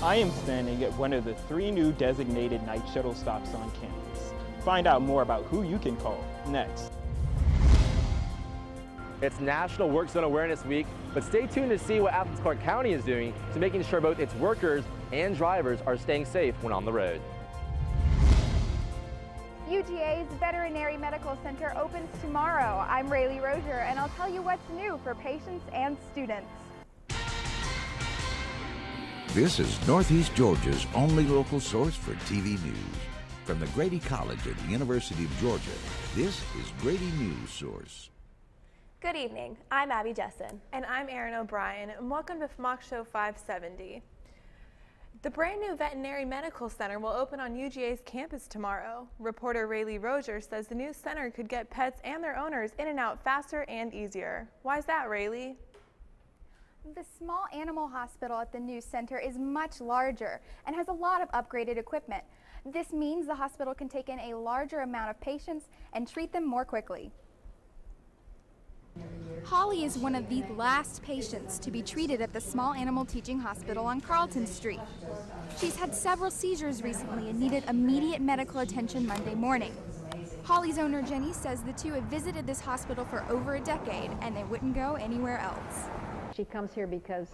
I am standing at one of the 3 new designated night shuttle stops on campus. Find out more about who you can call next. It's National Work Zone Awareness Week, but stay tuned to see what Athens Clarke County is doing to making sure both its workers and drivers are staying safe when on the road. UGA's Veterinary Medical Center opens tomorrow. I'm Rayleigh Rozier, and I'll tell you what's new for patients and students. This is Northeast Georgia's only local source for TV news. From the Grady College at the University of Georgia, this is Grady News Source. Good evening, I'm Abby Jessen. And I'm Erin O'Brien, and welcome to Mock Show 570. The brand new Veterinary Medical Center will open on UGA's campus tomorrow. Reporter Rayleigh Rozier says the new center could get pets and their owners in and out faster and easier. Why is that, Rayleigh? The small animal hospital at the new center is much larger and has a lot of upgraded equipment. This means the hospital can take in a larger amount of patients and treat them more quickly. Holly is one of the last patients to be treated at the Small Animal Teaching Hospital on Carlton Street. She's had several seizures recently and needed immediate medical attention Monday morning. Holly's owner Jenny says the two have visited this hospital for over a decade and they wouldn't go anywhere else. She comes here because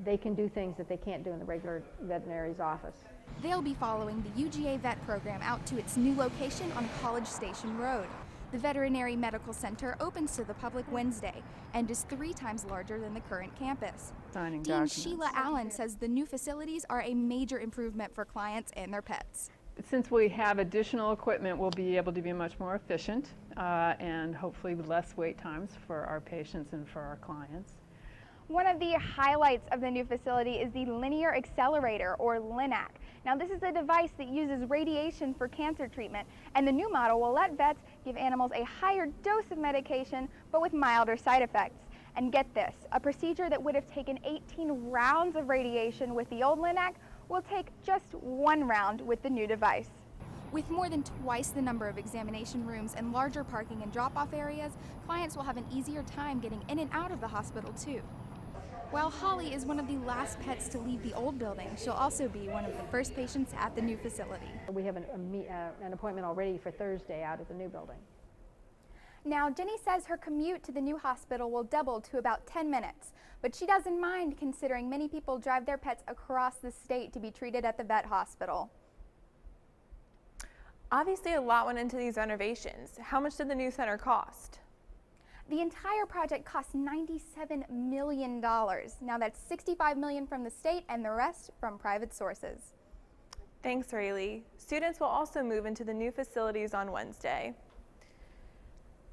they can do things that they can't do in the regular veterinary's office. They'll be following the UGA Vet program out to its new location on College Station Road. The Veterinary Medical Center opens to the public Wednesday and is 3 times larger than the current campus. Dean Sheila Allen says the new facilities are a major improvement for clients and their pets. Since we have additional equipment, we'll be able to be much more efficient and hopefully with less wait times for our patients and for our clients. One of the highlights of the new facility is the Linear Accelerator, or LINAC. Now, this is a device that uses radiation for cancer treatment, and the new model will let vets give animals a higher dose of medication, but with milder side effects. And get this, a procedure that would have taken 18 rounds of radiation with the old LINAC will take just 1 round with the new device. With more than twice the number of examination rooms and larger parking and drop-off areas, clients will have an easier time getting in and out of the hospital, too. While Holly is one of the last pets to leave the old building, she'll also be one of the first patients at the new facility. We have an appointment already for Thursday out at the new building. Now, Jenny says her commute to the new hospital will double to about 10 minutes, but she doesn't mind considering many people drive their pets across the state to be treated at the vet hospital. Obviously, a lot went into these renovations. How much did the new center cost? The entire project cost $97 million. Now that's $65 million from the state and the rest from private sources. Thanks, Rayleigh. Students will also move into the new facilities on Wednesday.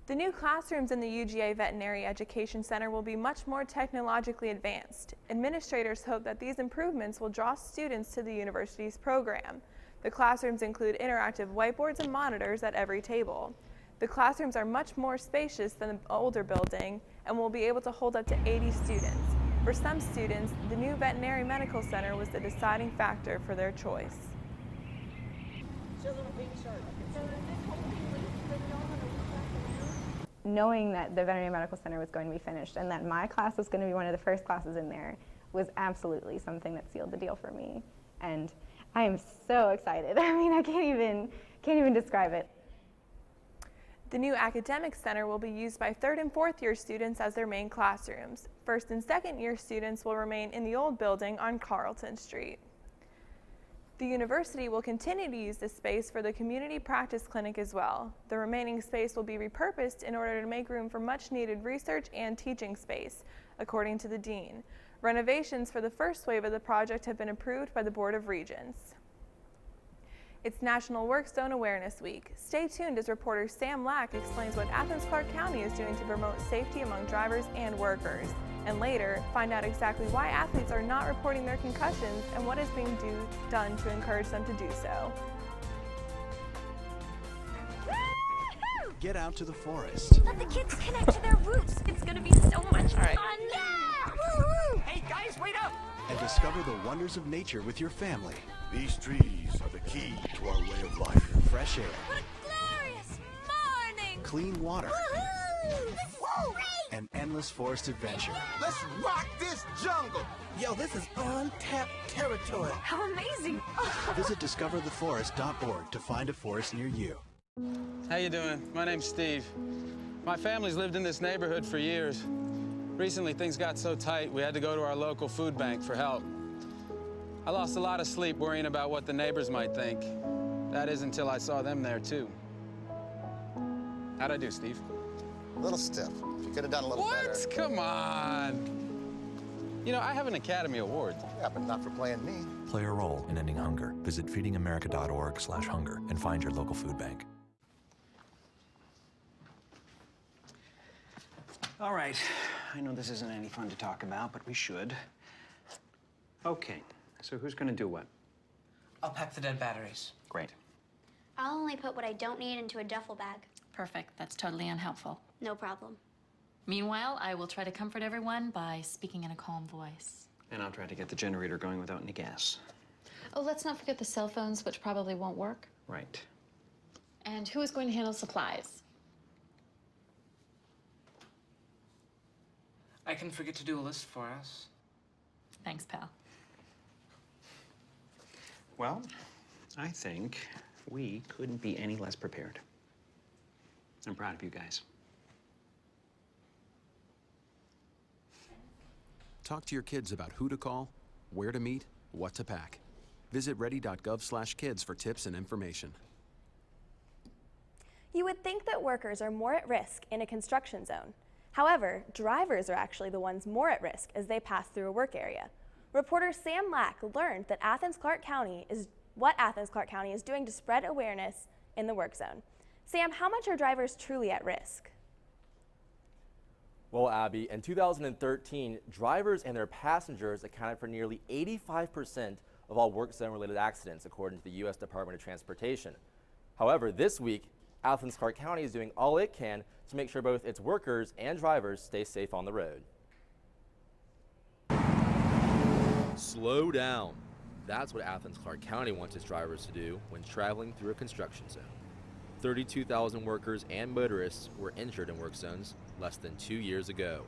The new classrooms in the UGA Veterinary Education Center will be much more technologically advanced. Administrators hope that these improvements will draw students to the university's program. The classrooms include interactive whiteboards and monitors at every table. The classrooms are much more spacious than the older building and will be able to hold up to 80 students. For some students, the new Veterinary Medical Center was the deciding factor for their choice. Knowing that the Veterinary Medical Center was going to be finished and that my class was going to be one of the first classes in there was absolutely something that sealed the deal for me. And I am so excited. I mean, I can't even describe it. The new academic center will be used by 3rd and 4th year students as their main classrooms. 1st and 2nd year students will remain in the old building on Carlton Street. The university will continue to use this space for the community practice clinic as well. The remaining space will be repurposed in order to make room for much needed research and teaching space, according to the dean. Renovations for the first wave of the project have been approved by the Board of Regents. It's National Work Zone Awareness Week. Stay tuned as reporter Sam Lack explains what Athens Clarke County is doing to promote safety among drivers and workers. And later, find out exactly why athletes are not reporting their concussions and what is being done to encourage them to do so. Get out to the forest. Let the kids connect to their roots. It's gonna be so much fun. Yeah! Woo-hoo! Hey guys, wait up! And discover the wonders of nature with your family. These trees are the key to our way of life. Fresh air. What a glorious morning! Clean water. Woo-hoo! This is great! And endless endless forest adventure. Let's rock this jungle! Yo, this is untapped territory. How amazing! Visit discovertheforest.org to find a forest near you. How you doing? My name's Steve. My family's lived in this neighborhood for years. Recently, things got so tight, we had to go to our local food bank for help. I lost a lot of sleep worrying about what the neighbors might think. That is until I saw them there, too. How'd I do, Steve? A little stiff. You could have done a little better. What? Come on. You know, I have an Academy Award. Yeah, but not for playing me. Play a role in ending hunger. Visit feedingamerica.org/hunger and find your local food bank. All right. I know this isn't any fun to talk about, but we should. Okay, so who's gonna do what? I'll pack the dead batteries. Great. I'll only put what I don't need into a duffel bag. Perfect. That's totally unhelpful. No problem. Meanwhile, I will try to comfort everyone by speaking in a calm voice. And I'll try to get the generator going without any gas. Oh, let's not forget the cell phones, which probably won't work. Right. And who is going to handle supplies? I can forget to do a list for us. Thanks, pal. Well, I think we couldn't be any less prepared. I'm proud of you guys. Talk to your kids about who to call, where to meet, what to pack. Visit ready.gov/kids for tips and information. You would think that workers are more at risk in a construction zone. However, drivers are actually the ones more at risk as they pass through a work area. Reporter Sam Lack learned that Athens-Clarke County is doing to spread awareness in the work zone. Sam, how much are drivers truly at risk? Well, Abby, in 2013, drivers and their passengers accounted for nearly 85% of all work zone-related accidents, according to the U.S. Department of Transportation. However, this week, Athens-Clarke County is doing all it can to make sure both its workers and drivers stay safe on the road. Slow down. That's what Athens-Clarke County wants its drivers to do when traveling through a construction zone. 32,000 workers and motorists were injured in work zones less than 2 years ago.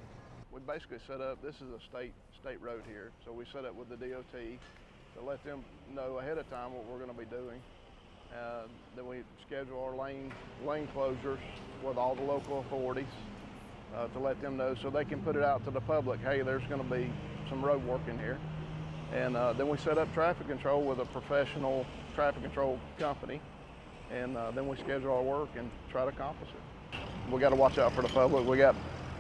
We basically set up, this is a state road here, so we set up with the DOT to let them know ahead of time what we're going to be doing. Then we schedule our lane closures with all the local authorities to let them know so they can put it out to the public, hey, there's going to be some road work in here. And then we set up traffic control with a professional traffic control company. And then we schedule our work and try to accomplish it. We got to watch out for the public. We got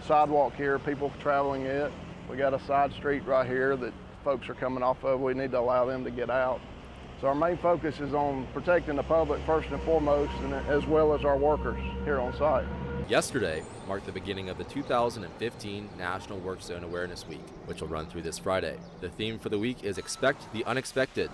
sidewalk here, people traveling it. We got a side street right here that folks are coming off of. We need to allow them to get out. So our main focus is on protecting the public first and foremost, and as well as our workers here on site. Yesterday marked the beginning of the 2015 National Work Zone Awareness Week, which will run through this Friday. The theme for the week is Expect the Unexpected.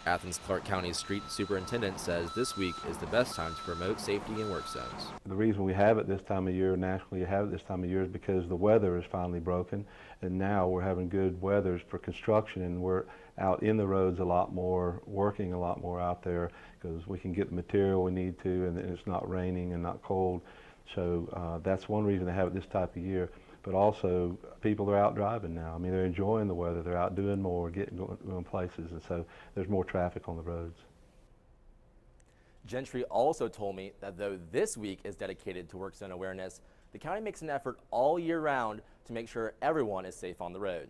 Athens-Clarke County's street superintendent says this week is the best time to promote safety in work zones. The reason we have it this time of year, nationally have it this time of year, is because the weather is finally broken, and now we're having good weathers for construction, and we're out in the roads a lot more, working a lot more out there, because we can get the material we need to, and it's not raining and not cold. So that's one reason they have it this type of year. But also, people are out driving now. I mean, they're enjoying the weather. They're out doing more, going places, and so there's more traffic on the roads. Gentry also told me that though this week is dedicated to work zone awareness, the county makes an effort all year round to make sure everyone is safe on the road.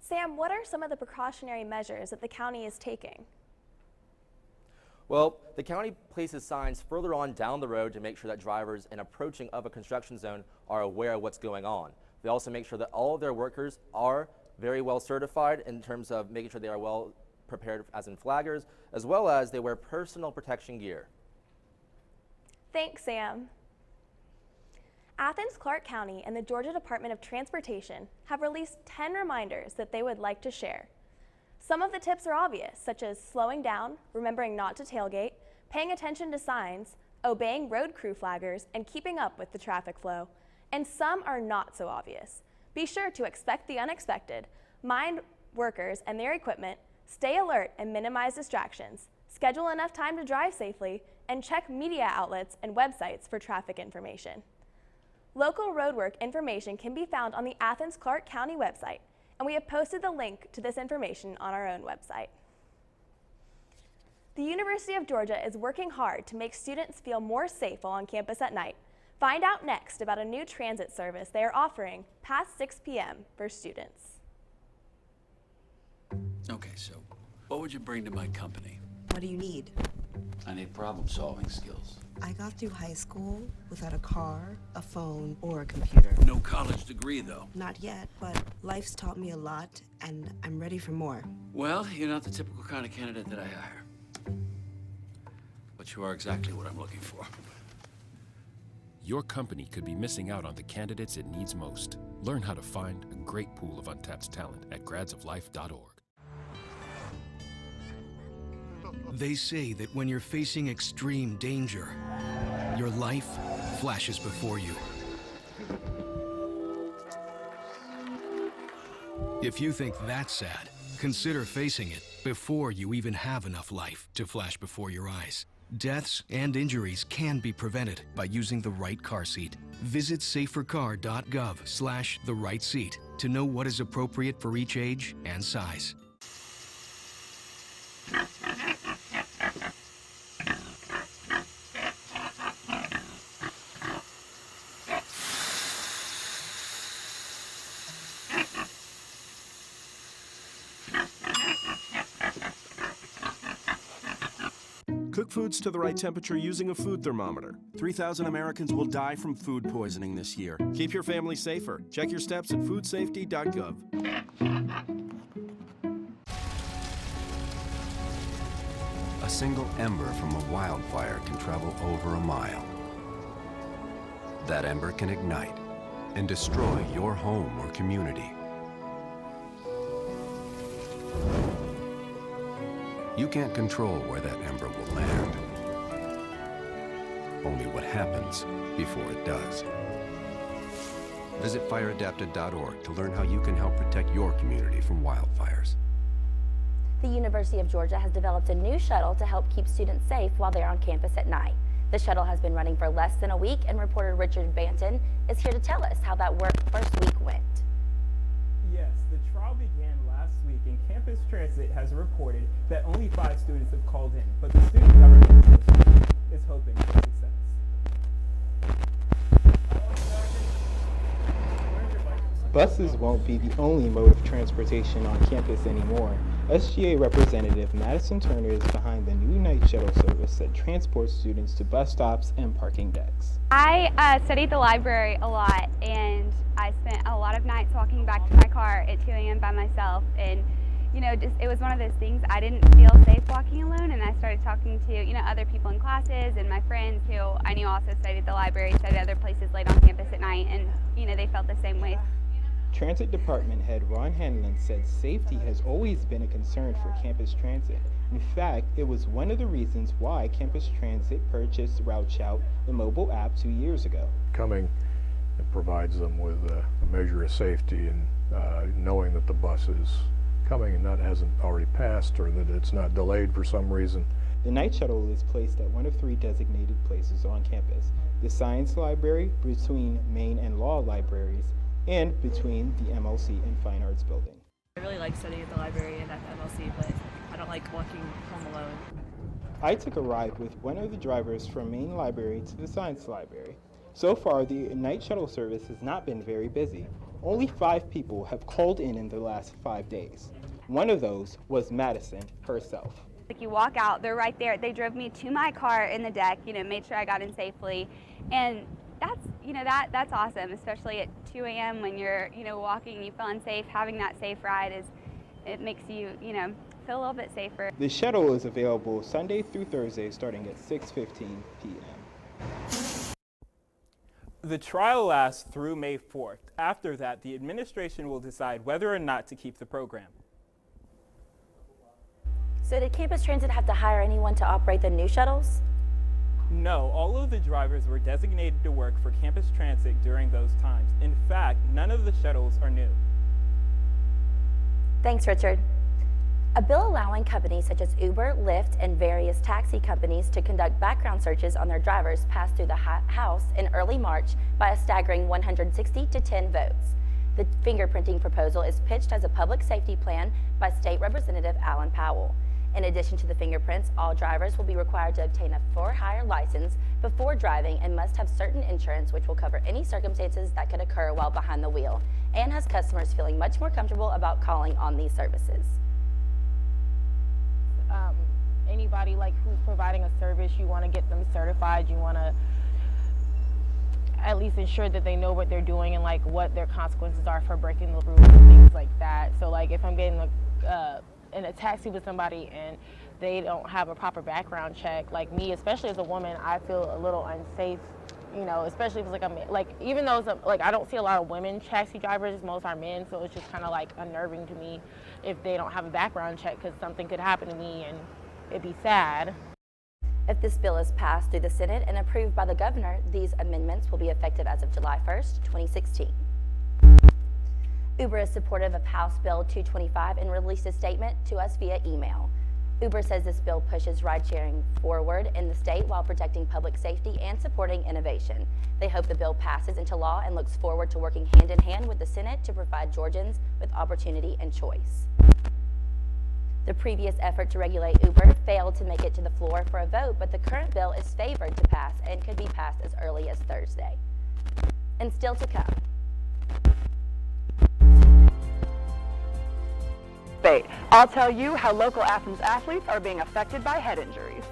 Sam, what are some of the precautionary measures that the county is taking? Well, the county places signs further on down the road to make sure that drivers in approaching of a construction zone are aware of what's going on. They also make sure that all of their workers are very well certified in terms of making sure they are well prepared as in flaggers, as well as they wear personal protection gear. Thanks, Sam. Athens-Clarke County and the Georgia Department of Transportation have released 10 reminders that they would like to share. Some of the tips are obvious, such as slowing down, remembering not to tailgate, paying attention to signs, obeying road crew flaggers, and keeping up with the traffic flow. And some are not so obvious. Be sure to expect the unexpected, mind workers and their equipment, stay alert and minimize distractions, schedule enough time to drive safely, and check media outlets and websites for traffic information. Local roadwork information can be found on the Athens-Clarke County website, and we have posted the link to this information on our own website. The University of Georgia is working hard to make students feel more safe while on campus at night. Find out next about a new transit service they are offering past 6 p.m. for students. Okay, so what would you bring to my company? What do you need? I need problem-solving skills. I got through high school without a car, a phone, or a computer. No college degree, though. Not yet, but life's taught me a lot, and I'm ready for more. Well, you're not the typical kind of candidate that I hire. But you are exactly what I'm looking for. Your company could be missing out on the candidates it needs most. Learn how to find a great pool of untapped talent at gradsoflife.org. They say that when you're facing extreme danger, your life flashes before you. If you think that's sad, consider facing it before you even have enough life to flash before your eyes. Deaths and injuries can be prevented by using the right car seat. Visit safercar.gov/therightseat to know what is appropriate for each age and size. Cook foods to the right temperature using a food thermometer. 3,000 Americans will die from food poisoning this year. Keep your family safer. Check your steps at foodsafety.gov. A single ember from a wildfire can travel over a mile. That ember can ignite and destroy your home or community. You can't control where that ember will land. Only what happens before it does. Visit fireadapted.org to learn how you can help protect your community from wildfires. The University of Georgia has developed a new shuttle to help keep students safe while they're on campus at night. The shuttle has been running for less than a week, and reporter Richard Banton is here to tell us how that first week went. Yes, the trial began last week, and Campus Transit has reported that only 5 students have called in, but the Student Government Association is hoping for success. Buses won't be the only mode of transportation on campus anymore. SGA Representative Madison Turner is behind the new night shuttle service that transports students to bus stops and parking decks. I studied the library a lot, and I spent a lot of nights walking back to my car at 2 a.m. by myself, and you know, it was one of those things. I didn't feel safe walking alone, and I started talking to, you know, other people in classes and my friends who I knew also studied at the library, studied other places late on campus at night, and you know, they felt the same way. Transit Department Head Ron Hanlon said safety has always been a concern for Campus Transit. In fact, it was one of the reasons why Campus Transit purchased RouteShout, the mobile app, 2 years ago. Coming, it provides them with a measure of safety and knowing that the bus is coming and that hasn't already passed or that it's not delayed for some reason. The night shuttle is placed at one of 3 designated places on campus: the Science Library, between Main and Law Libraries, and between the MLC and Fine Arts Building. I really like studying at the library and at the MLC, but I don't like walking home alone. I took a ride with one of the drivers from Main Library to the Science Library. So far, the night shuttle service has not been very busy. Only 5 people have called in the last 5 days. One of those was Madison herself. Like, you walk out, they're right there. They drove me to my car in the deck, you know, made sure I got in safely, and that's, you know, that's awesome, especially at 2 a.m. when you're, you know, walking, you feel unsafe. Having that safe ride it makes you, you know, feel a little bit safer. The shuttle is available Sunday through Thursday starting at 6:15 p.m. The trial lasts through May 4th. After that, the administration will decide whether or not to keep the program. So did Campus Transit have to hire anyone to operate the new shuttles? No, all of the drivers were designated to work for Campus Transit during those times. In fact, none of the shuttles are new. Thanks, Richard. A bill allowing companies such as Uber, Lyft, and various taxi companies to conduct background searches on their drivers passed through the House in early March by a staggering 160 to 10 votes. The fingerprinting proposal is pitched as a public safety plan by State Representative Alan Powell. In addition to the fingerprints, all drivers will be required to obtain a for-hire license before driving and must have certain insurance which will cover any circumstances that could occur while behind the wheel, and has customers feeling much more comfortable about calling on these services. Anybody like who's providing a service, you want to get them certified, you want to at least ensure that they know what they're doing and like what their consequences are for breaking the rules and things like that. So like if I'm getting in a taxi with somebody and they don't have a proper background check, like me, especially as a woman, I feel a little unsafe, you know, especially if it's like even though it's like I don't see a lot of women taxi drivers, most are men, so it's just kind of like unnerving to me if they don't have a background check because something could happen to me and it'd be sad. If this bill is passed through the Senate and approved by the governor, these amendments will be effective as of July 1st, 2016. Uber is supportive of House Bill 225 and released a statement to us via email. Uber says this bill pushes ride-sharing forward in the state while protecting public safety and supporting innovation. They hope the bill passes into law and looks forward to working hand in hand with the Senate to provide Georgians with opportunity and choice. The previous effort to regulate Uber failed to make it to the floor for a vote, but the current bill is favored to pass and could be passed as early as Thursday. And still to come. I'll tell you how local Athens athletes are being affected by head injuries.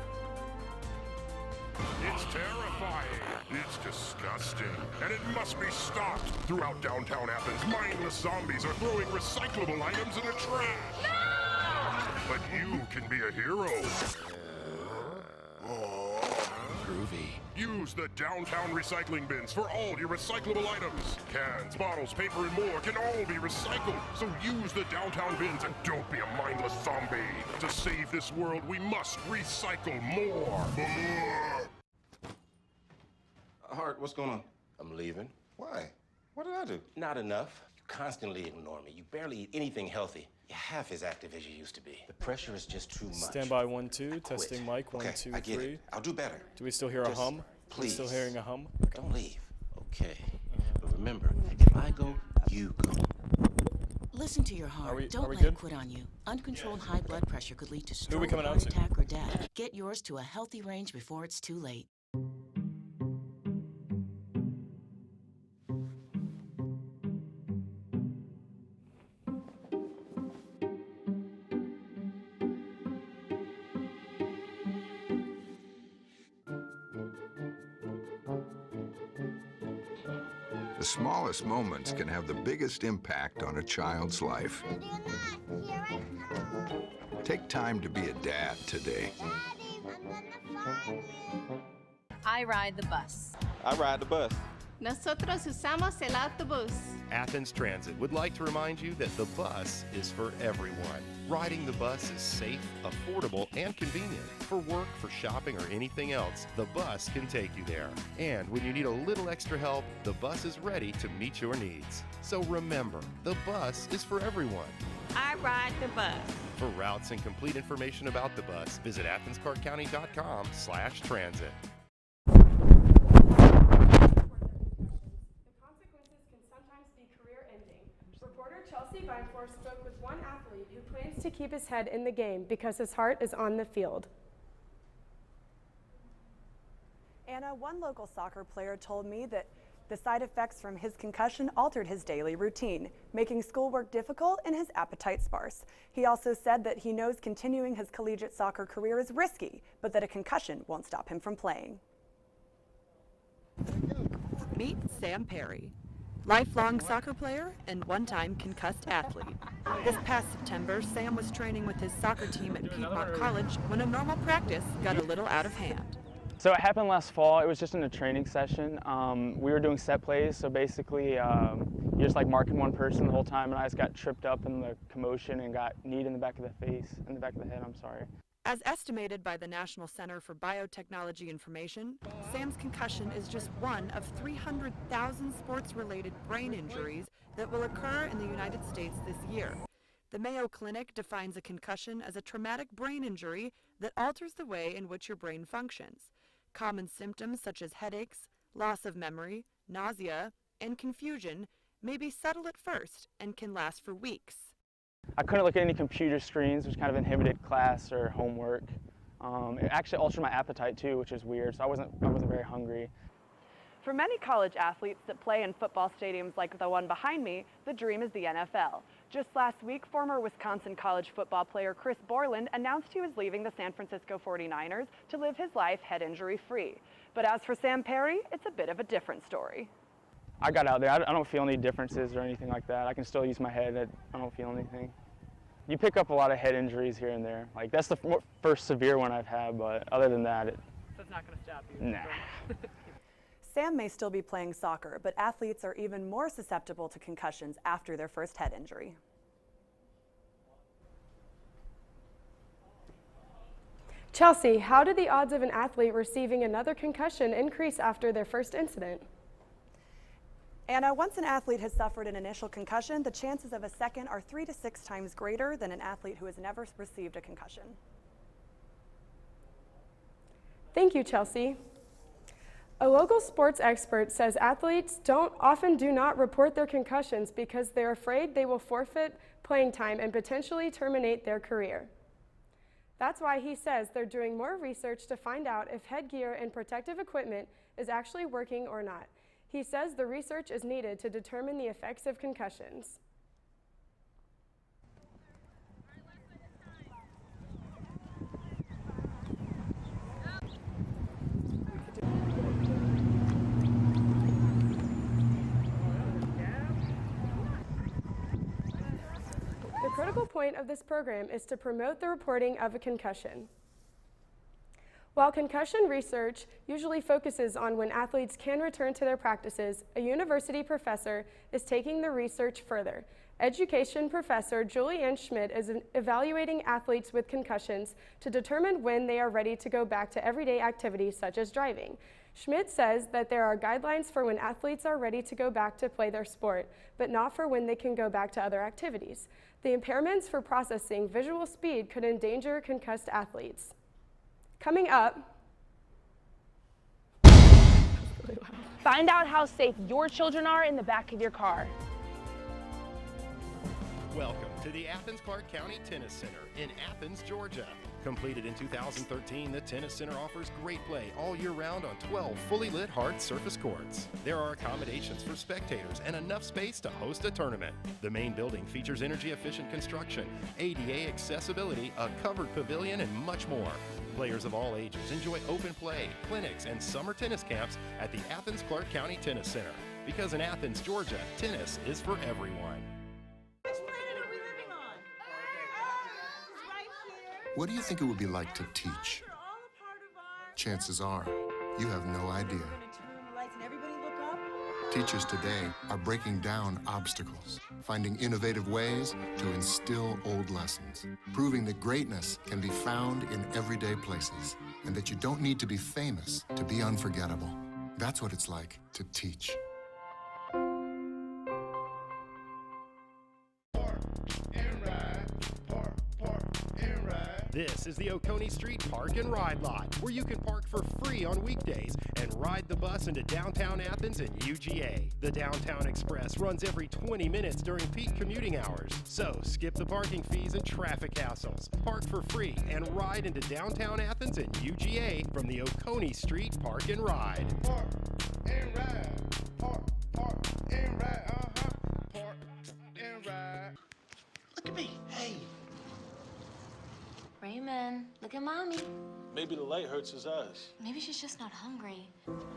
It's terrifying. It's disgusting. And it must be stopped. Throughout downtown Athens, mindless zombies are throwing recyclable items in the trash. No! But you can be a hero. Groovy. Use the downtown recycling bins for all your recyclable items. Cans, bottles, paper, and more can all be recycled. So use the downtown bins and don't be a mindless zombie. To save this world, we must recycle more. Hart, what's going on? I'm leaving. Why? What did I do? Not enough. You constantly ignore me. You barely eat anything healthy. You're half as active as you used to be. The pressure is just too much. Stand by 1, 2, testing mic 1, 2, 3. I get it. I'll do better. Do we still hear a hum? Please. Still hearing a hum? Okay. Don't leave. Okay. But remember, if I go, you go. Listen to your heart. Don't let it quit on you. Uncontrolled high blood pressure could lead to stroke, heart attack, or death. Get yours to a healthy range before it's too late. The smallest moments can have the biggest impact on a child's life. Take time to be a dad today. I ride the bus. I ride the bus. Nosotros usamos el autobús. Athens Transit would like to remind you that the bus is for everyone. Riding the bus is safe, affordable, and convenient. For work, for shopping, or anything else, the bus can take you there. And when you need a little extra help, the bus is ready to meet your needs. So remember, the bus is for everyone. I ride the bus. For routes and complete information about the bus, visit athenscarcounty.com/transit. Chelsea Vineforth spoke with one athlete who plans to keep his head in the game because his heart is on the field. Anna, one local soccer player told me that the side effects from his concussion altered his daily routine, making schoolwork difficult and his appetite sparse. He also said that he knows continuing his collegiate soccer career is risky, but that a concussion won't stop him from playing. Meet Sam Perry. Lifelong soccer player and one-time concussed athlete. This past September, Sam was training with his soccer team at Piedmont College when a normal practice got a little out of hand. So it happened last fall. It was just in a training session. We were doing set plays, so basically you're just like marking one person the whole time, and I just got tripped up in the commotion and got kneed in the back of the face, in the back of the head, I'm sorry. As estimated by the National Center for Biotechnology Information, Sam's concussion is just one of 300,000 sports-related brain injuries that will occur in the United States this year. The Mayo Clinic defines a concussion as a traumatic brain injury that alters the way in which your brain functions. Common symptoms such as headaches, loss of memory, nausea, and confusion may be subtle at first and can last for weeks. I couldn't look at any computer screens, which kind of inhibited class or homework. It actually altered my appetite too, which is weird, so I wasn't very hungry. For many college athletes that play in football stadiums like the one behind me, the dream is the NFL. Just last week, former Wisconsin college football player Chris Borland announced he was leaving the San Francisco 49ers to live his life head injury-free. But as for Sam Perry, it's a bit of a different story. I got out there. I don't feel any differences or anything like that. I can still use my head. I don't feel anything. You pick up a lot of head injuries here and there. Like, that's the first severe one I've had, but other than that, So it's not going to stop you? Nah. Sam may still be playing soccer, but athletes are even more susceptible to concussions after their first head injury. Chelsea, how do the odds of an athlete receiving another concussion increase after their first incident? Anna, once an athlete has suffered an initial concussion, the chances of a second are 3 to 6 times greater than an athlete who has never received a concussion. Thank you, Chelsea. A local sports expert says athletes often do not report their concussions because they're afraid they will forfeit playing time and potentially terminate their career. That's why he says they're doing more research to find out if headgear and protective equipment is actually working or not. He says the research is needed to determine the effects of concussions. The critical point of this program is to promote the reporting of a concussion. While concussion research usually focuses on when athletes can return to their practices, a university professor is taking the research further. Education professor Julianne Schmidt is evaluating athletes with concussions to determine when they are ready to go back to everyday activities such as driving. Schmidt says that there are guidelines for when athletes are ready to go back to play their sport, but not for when they can go back to other activities. The impairments for processing visual speed could endanger concussed athletes. Coming up, find out how safe your children are in the back of your car. Welcome to the Athens-Clarke County Tennis Center in Athens, Georgia. Completed in 2013, the Tennis Center offers great play all year round on 12 fully lit hard surface courts. There are accommodations for spectators and enough space to host a tournament. The main building features energy-efficient construction, ADA accessibility, a covered pavilion, and much more. Players of all ages enjoy open play, clinics, and summer tennis camps at the Athens-Clarke County Tennis Center. Because in Athens, Georgia, tennis is for everyone. What do you think it would be like to teach? Chances are, you have no idea. Teachers today are breaking down obstacles, finding innovative ways to instill old lessons, proving that greatness can be found in everyday places, and that you don't need to be famous to be unforgettable. That's what it's like to teach. This is the Oconee Street Park and Ride Lot, where you can park for free on weekdays and ride the bus into downtown Athens and UGA. The Downtown Express runs every 20 minutes during peak commuting hours. So skip the parking fees and traffic hassles. Park for free and ride into downtown Athens and UGA from the Oconee Street Park and Ride. Park and ride. Park and ride. Park and ride. Look at me. Hey. Raymond, look at Mommy. Maybe the light hurts his eyes. Maybe she's just not hungry.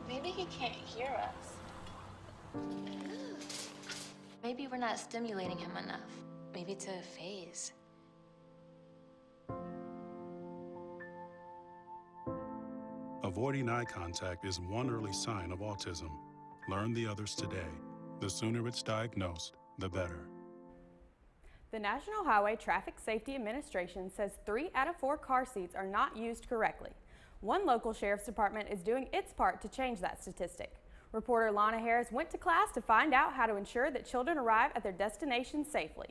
Maybe he can't hear us. Maybe we're not stimulating him enough. Maybe it's a phase. Avoiding eye contact is one early sign of autism. Learn the others today. The sooner it's diagnosed, the better. The National Highway Traffic Safety Administration says 3 out of 4 car seats are not used correctly. One local sheriff's department is doing its part to change that statistic. Reporter Lana Harris went to class to find out how to ensure that children arrive at their destination safely.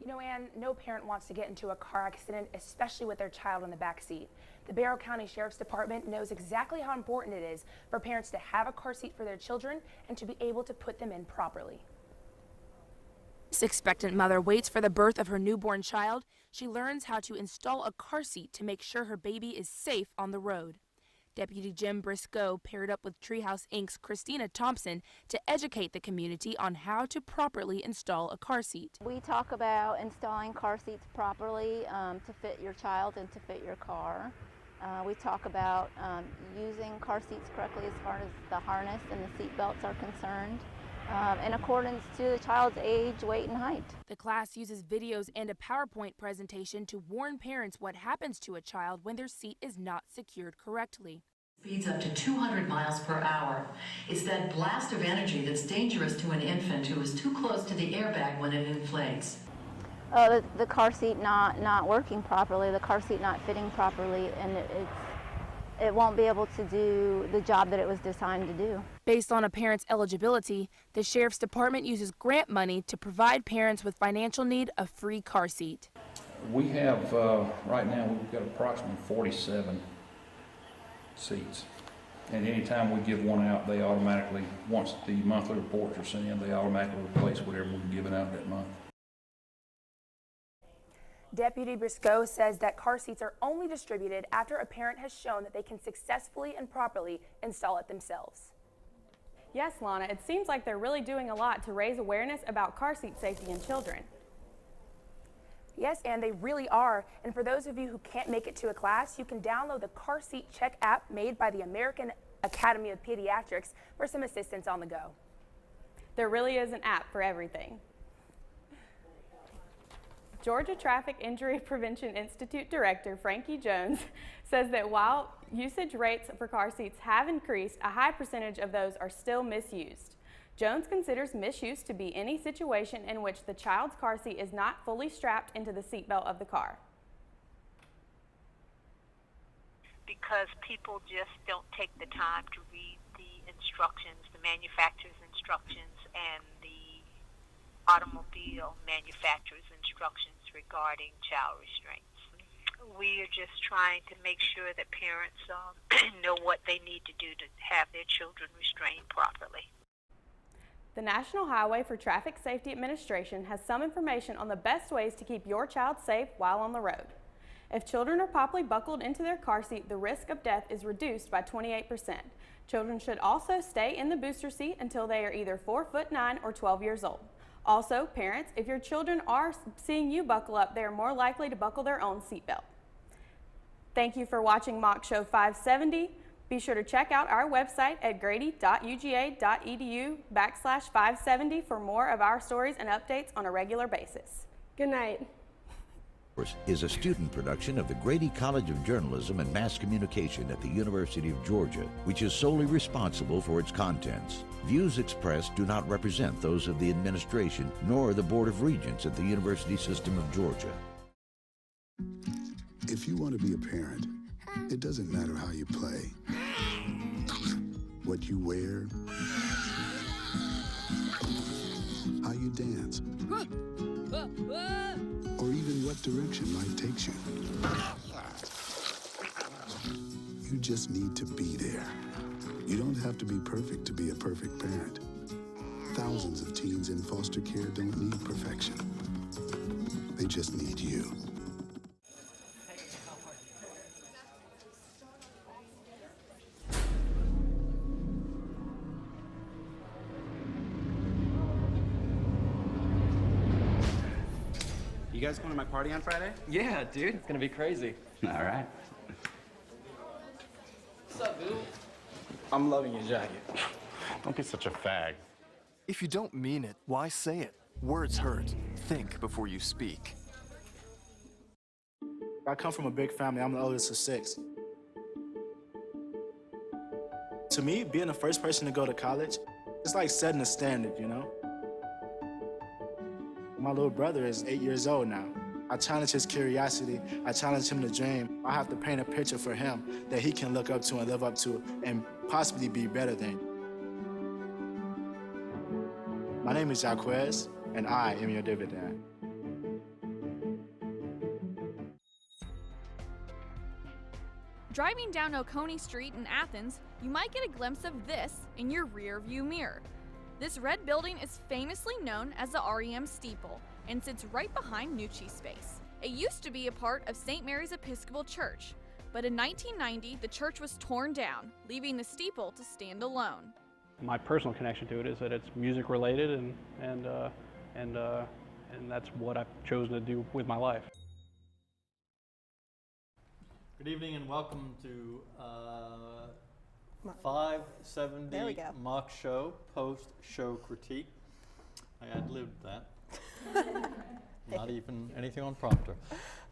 You know, Ann, no parent wants to get into a car accident, especially with their child in the back seat. The Barrow County Sheriff's Department knows exactly how important it is for parents to have a car seat for their children and to be able to put them in properly. This expectant mother waits for the birth of her newborn child. She learns how to install a car seat to make sure her baby is safe on the road. Deputy Jim Briscoe paired up with Treehouse Inc.'s Christina Thompson to educate the community on how to properly install a car seat. We talk about installing car seats properly to fit your child and to fit your car. We talk about using car seats correctly as far as the harness and the seat belts are concerned, in accordance to the child's age, weight, and height. The class uses videos and a PowerPoint presentation to warn parents what happens to a child when their seat is not secured correctly. Speeds up to 200 miles per hour. It's that blast of energy that's dangerous to an infant who is too close to the airbag when it inflates. The car seat not working properly, the car seat not fitting properly, and it won't be able to do the job that it was designed to do. Based on a parent's eligibility, the Sheriff's Department uses grant money to provide parents with financial need a free car seat. We have, right now, we've got approximately 47 seats. And anytime we give one out, they automatically, once the monthly reports are sent in, they automatically replace whatever we've given out that month. Deputy Briscoe says that car seats are only distributed after a parent has shown that they can successfully and properly install it themselves. Yes, Lana, it seems like they're really doing a lot to raise awareness about car seat safety in children. Yes, and they really are. And for those of you who can't make it to a class, you can download the Car Seat Check app made by the American Academy of Pediatrics for some assistance on the go. There really is an app for everything. Georgia Traffic Injury Prevention Institute Director Frankie Jones says that while usage rates for car seats have increased, a high percentage of those are still misused. Jones considers misuse to be any situation in which the child's car seat is not fully strapped into the seatbelt of the car. Because people just don't take the time to read the instructions, the manufacturer's instructions, and the automobile manufacturer's instructions regarding child restraints. We are just trying to make sure that parents know what they need to do to have their children restrained properly. The National Highway for Traffic Safety Administration has some information on the best ways to keep your child safe while on the road. If children are properly buckled into their car seat, the risk of death is reduced by 28%. Children should also stay in the booster seat until they are either 4'9" or 12 years old. Also, parents, if your children are seeing you buckle up, they are more likely to buckle their own seatbelt. Thank you for watching Mock Show 570. Be sure to check out our website at grady.uga.edu/570 for more of our stories and updates on a regular basis. Good night. Is a student production of the Grady College of Journalism and Mass Communication at the University of Georgia, which is solely responsible for its contents. Views expressed do not represent those of the administration nor the Board of Regents at the University System of Georgia. If you want to be a parent, it doesn't matter how you play, what you wear, how you dance, or even what direction life takes you. You just need to be there. You don't have to be perfect to be a perfect parent. Thousands of teens in foster care don't need perfection. They just need you. You guys going to my party on Friday? Yeah, dude, it's gonna be crazy. All right. What's up, dude? I'm loving your jacket. Don't be such a fag. If you don't mean it, why say it? Words hurt. Think before you speak. I come from a big family. I'm the oldest of 6. To me, being the first person to go to college, it's like setting a standard, you know? My little brother is 8 years old now. I challenge his curiosity. I challenge him to dream. I have to paint a picture for him that he can look up to and live up to and possibly be better than. My name is Jaquez, and I am your dividend. Driving down Oconee Street in Athens, you might get a glimpse of this in your rear view mirror. This red building is famously known as the REM Steeple and sits right behind Nucci Space. It used to be a part of St. Mary's Episcopal Church, but in 1990 the church was torn down, leaving the steeple to stand alone. My personal connection to it is that it's music related, and that's what I've chosen to do with my life. Good evening and welcome to 570 Mock Show post-show critique. I ad-libbed that. Not even anything on prompter.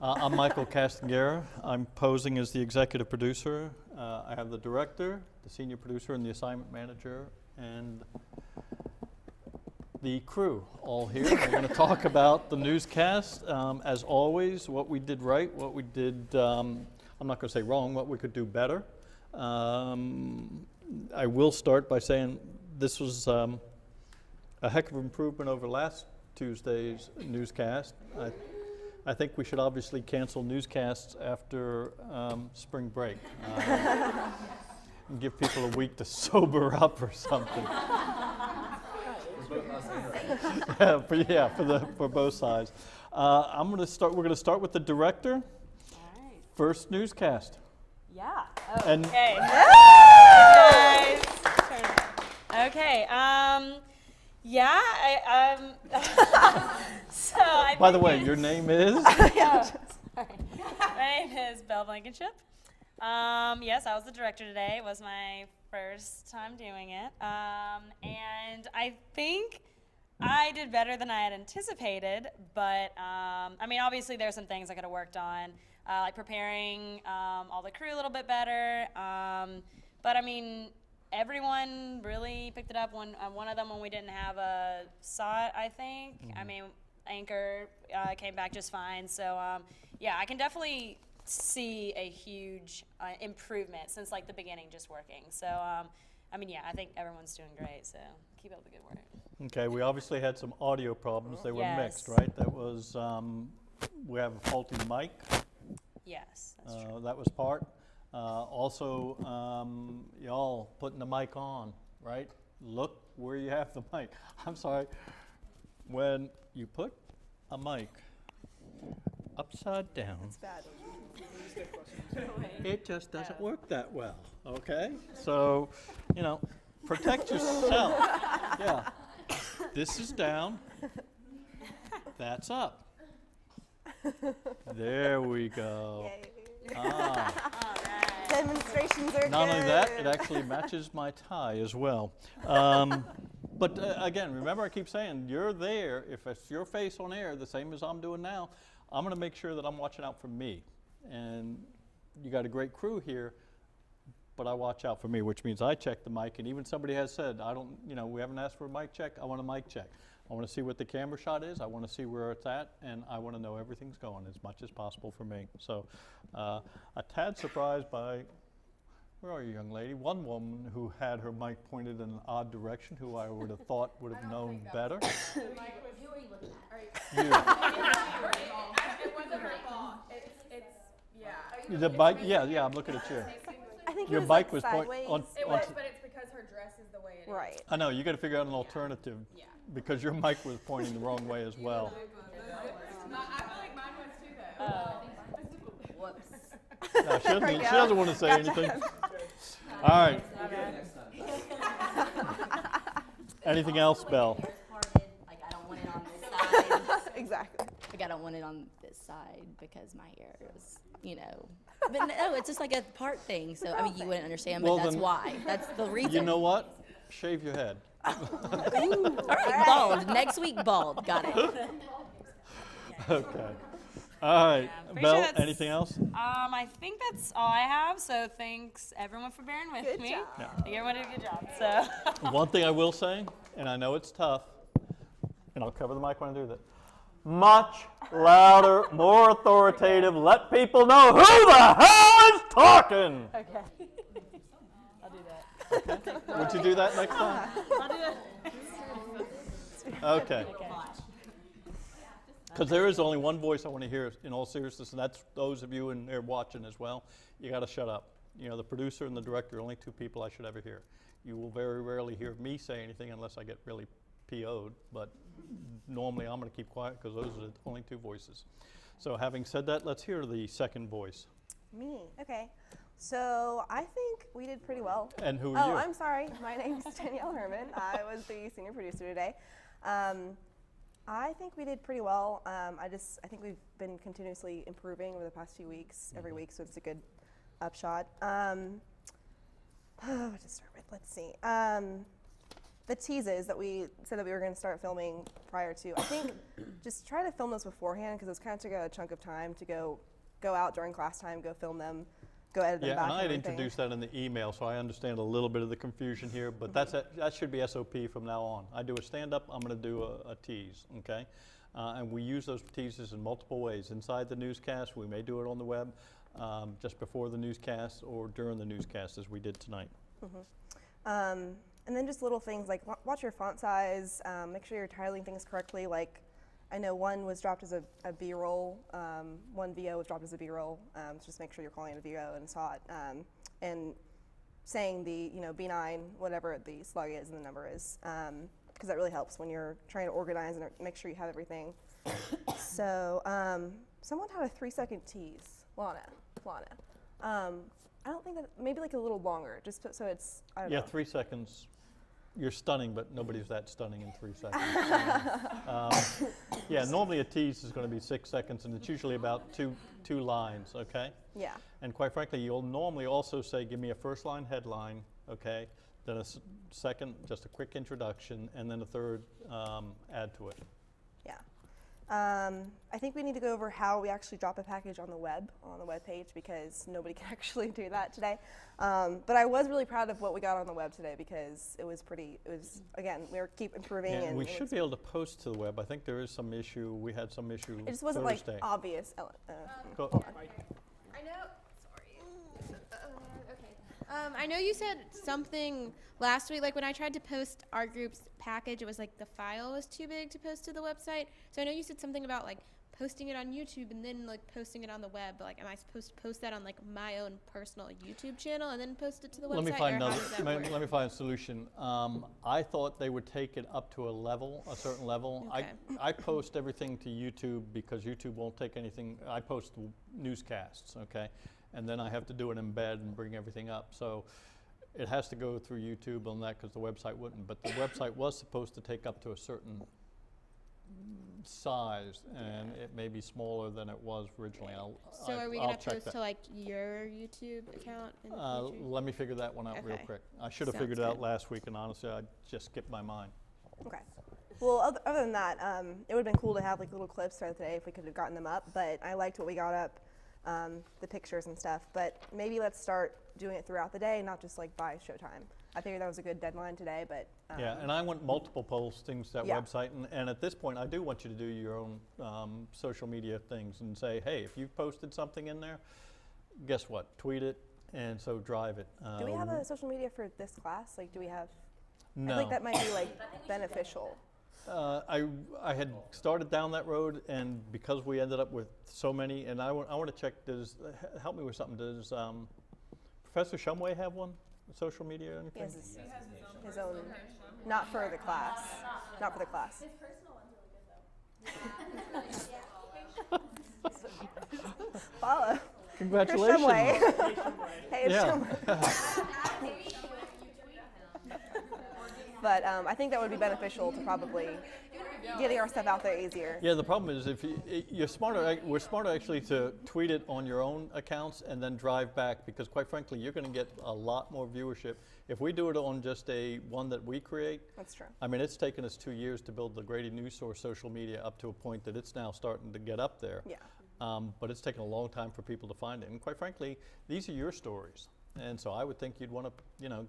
I'm Michael Castagera. I'm posing as the executive producer. I have the director, the senior producer, and the assignment manager, and the crew all here. We're going to talk about the newscast. As always, what we did right, what we did, I'm not going to say wrong, what we could do better. I will start by saying this was a heck of an improvement over last Tuesday's newscast. I think we should obviously cancel newscasts after spring break and give people a week to sober up or something. For both sides. We're going to start with the director. First newscast. Yeah. And okay. Okay. Yeah. By the way, your name is? Sorry. My name is Belle Blankenship. Yes, I was the director today. It was my first time doing it. And I think I did better than I had anticipated, but I mean, obviously there's some things I could have worked on, like preparing all the crew a little bit better. But I mean, everyone really picked it up. One of them, when we didn't have a saw it, I think. Mm-hmm. I mean, Anchor came back just fine. So yeah, I can definitely see a huge improvement since like the beginning just working. So I mean, yeah, I think everyone's doing great. So keep up the good work. Okay, we obviously had some audio problems. They were Yes. mixed, right? That was, we have a faulty mic. Yes, that's true. That was part. Also, y'all putting the mic on, right? Look where you have the mic. I'm sorry. When you put a mic upside down, it just doesn't work that well, okay? So, protect yourself. Yeah. This is down. That's up. There we go. Demonstrations are Not good. only that, it actually matches my tie as well. But again, remember I keep saying, you're there. If it's your face on air, the same as I'm doing now, I'm going to make sure that I'm watching out for me. And you got a great crew here, but I watch out for me, which means I check the mic. And even somebody has said, we haven't asked for a mic check. I want a mic check. I want to see what the camera shot is. I want to see where it's at, and I want to know everything's going as much as possible for me. So a tad surprised by, where are you, young lady? One woman who had her mic pointed in an odd direction, who I would have thought would have known better. Who are you looking at? You. It wasn't her fault. Yeah. The bike, yeah, I'm looking at you. I think your it was bike like was sideways. on. It was, but it's because her dress is the way it is. Right. I know, you got to figure out an alternative because your mic was pointing the wrong way as well. I feel like mine was too, though. Whoops. No, she doesn't want to say anything. All right. Anything else, Belle? Like, I don't want it on this side. Exactly. Like, I don't want it on this side because my hair is, But no, it's just like a part thing. So, I mean, you wouldn't understand, but that's why. That's the reason. You know what? Shave your head. Ooh, all right, bald. Next week, bald. Got it. Okay. All right. Pretty Belle, sure anything else? I think that's all I have. So thanks everyone for bearing with Good me. job. Yeah. I think everyone did a good job. So. One thing I will say, and I know it's tough, and I'll cover the mic when I do that. Much louder, more authoritative. Let people know who the hell is talking. Okay. I'll do that. Okay. Would you do that next time? I'll do that. Okay. Because there is only one voice I want to hear in all seriousness, and that's those of you in there watching as well. You got to shut up. You know, the producer and the director are only two people I should ever hear. You will very rarely hear me say anything unless I get really PO'd, but normally I'm going to keep quiet because those are the only two voices. So having said that, let's hear the second voice. Me, okay. So I think we did pretty well. And who are you? Oh, I'm sorry. My name's Danielle Herman. I was the senior producer today. I think we did pretty well. I think we've been continuously improving over the past few weeks, every week, so it's a good upshot. What to start with? Let's see. The teases that we said that we were going to start filming prior to, I think just try to film those beforehand because it kind of took a chunk of time to go out during class time, go film them, go edit them back. Yeah, and I had introduced that in the email, so I understand a little bit of the confusion here, but that should be SOP from now on. I do a stand-up, I'm going to do a tease, okay? And we use those teases in multiple ways. Inside the newscast, we may do it on the web, just before the newscast or during the newscast as we did tonight. And then just little things like watch your font size, make sure you're titling things correctly. Like I know one was dropped as a B-roll, one VO was dropped as a B-roll, so just make sure you're calling it a VO and saw it. And saying the, B9, whatever the slug is and the number is, because that really helps when you're trying to organize and make sure you have everything. So someone had a 3-second tease, Lana. I don't think that, maybe like a little longer, just so it's, I don't know. 3 seconds. You're stunning, but nobody's that stunning in 3 seconds. Yeah, normally a tease is going to be 6 seconds, and it's usually about two lines, okay? Yeah. And quite frankly, you'll normally also say, give me a first line headline, okay? Then a second, just a quick introduction, and then a third, add to it. Yeah. I think we need to go over how we actually drop a package on the web page, because nobody can actually do that today. But I was really proud of what we got on the web today because it was again, we keep improving. Yeah, and we should be able to post to the web. I think there is some issue. We had some issue It just wasn't Thursday. like obvious. Go. I know. Sorry. Okay. I know you said something last week, like when I tried to post our group's package, it was like the file was too big to post to the website. So I know you said something about like posting it on YouTube and then like posting it on the web. But, like, am I supposed to post that on like my own personal YouTube channel and then post it to the website? Let me find a solution. I thought they would take it up to a certain level. Okay. I post everything to YouTube because YouTube won't take anything. I post newscasts, okay? And then I have to do an embed and bring everything up. So it has to go through YouTube on that because the website wouldn't. But the website was supposed to take up to a certain size, and it may be smaller than it was originally. So are we going to post to like your YouTube account in the future? Let me figure that one out real quick. I should have figured it out last week, and honestly, I just skipped my mind. Okay. Well, other than that, it would have been cool to have like little clips throughout the day if we could have gotten them up, but I liked what we got up. The pictures and stuff, but maybe let's start doing it throughout the day, not just like by showtime. I figured that was a good deadline today, but yeah, and I want multiple postings to that Yeah. website, and at this point, I do want you to do your own social media things and say, hey, if you've posted something in there, guess what? Tweet it, and so drive it. do we have a social media for this class? Like, do we have? No. I think that might be like beneficial. I had started down that road, and because we ended up with so many, and I want to check, help me with something, does Professor Shumway have one, social media or anything? He has his own, not for the class. Not for the class. His personal one's really good though. Follow. Congratulations. Hey, it's Shumway. But I think that would be beneficial to probably getting our stuff out there easier. Yeah, the problem is if you're smarter, we're smarter actually to tweet it on your own accounts and then drive back, because quite frankly, you're going to get a lot more viewership. If we do it on just one that we create, that's true. I mean, it's taken us 2 years to build the Grady News Source social media up to a point that it's now starting to get up there. Yeah. But it's taken a long time for people to find it. And quite frankly, these are your stories. And so I would think you'd want to,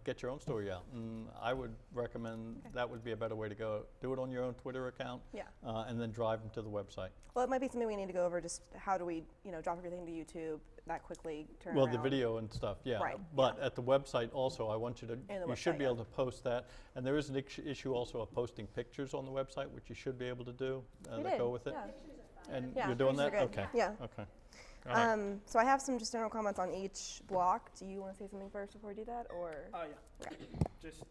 get your own story out. And I would recommend that would be a better way to go. Do it on your own Twitter account. Yeah. And then drive them to the website. Well, it might be something we need to go over. Just how do we, drop everything to YouTube that quickly? Turn Well, around. the video and stuff, yeah. Right. But at the website also, I want you to. You should website, be able to post that. And there is an issue also of posting pictures on the website, which you should be able to do that go with it. Yeah. And Yeah, you're doing that? pictures are good. Okay. Yeah. Okay. Go ahead. So I have some just general comments on each block. Do you want to say something first before we do that, or? Oh yeah. Okay. Just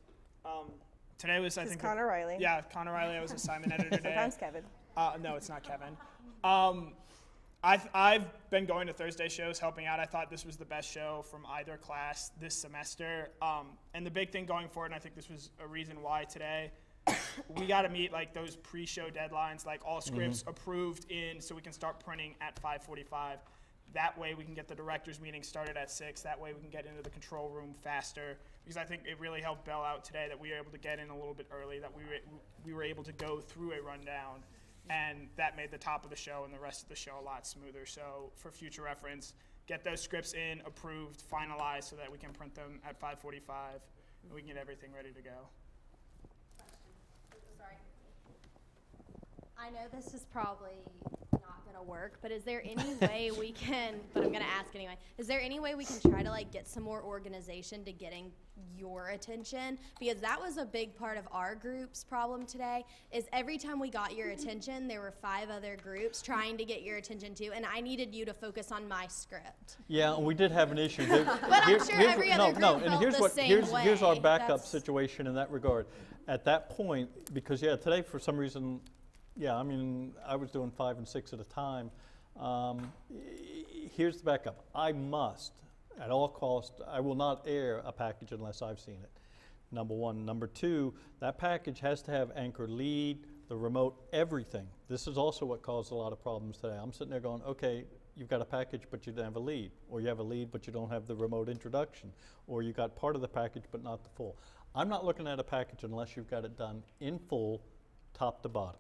today was I This is think Connor Riley. Yeah, Connor Riley. I was assignment editor today. Sometimes Kevin. No, it's not Kevin. I've been going to Thursday shows, helping out. I thought this was the best show from either class this semester. And the big thing going forward, and I think this was a reason why today, we got to meet like those pre-show deadlines, like all scripts approved in, so we can start printing at 5:45. That way we can get the directors meeting started at 6. That way we can get into the control room faster. Because I think it really helped Bell out today that we were able to get in a little bit early, that we were able to go through a rundown, and that made the top of the show and the rest of the show a lot smoother. So for future reference, get those scripts in, approved, finalized, so that we can print them at 5:45 and we can get everything ready to go. Sorry. I know this is probably not going to work, but is there any way we can, but I'm going to ask anyway, is there any way we can try to like get some more organization to getting your attention? Because that was a big part of our group's problem today, is every time we got your attention, there were 5 other groups trying to get your attention too, and I needed you to focus on my script. Yeah, we did have an issue. But I'm sure every other group felt the same way. Here's our backup That's- situation in that regard. At that point, because today for some reason, I mean, I was doing 5 and 6 at a time. Here's the backup. I must, at all costs, I will not air a package unless I've seen it. Number one. Number two, that package has to have anchor lead, the remote, everything. This is also what caused a lot of problems today. I'm sitting there going, okay, you've got a package, but you don't have a lead. Or you have a lead, but you don't have the remote introduction. Or you got part of the package, but not the full. I'm not looking at a package unless you've got it done in full, top to bottom.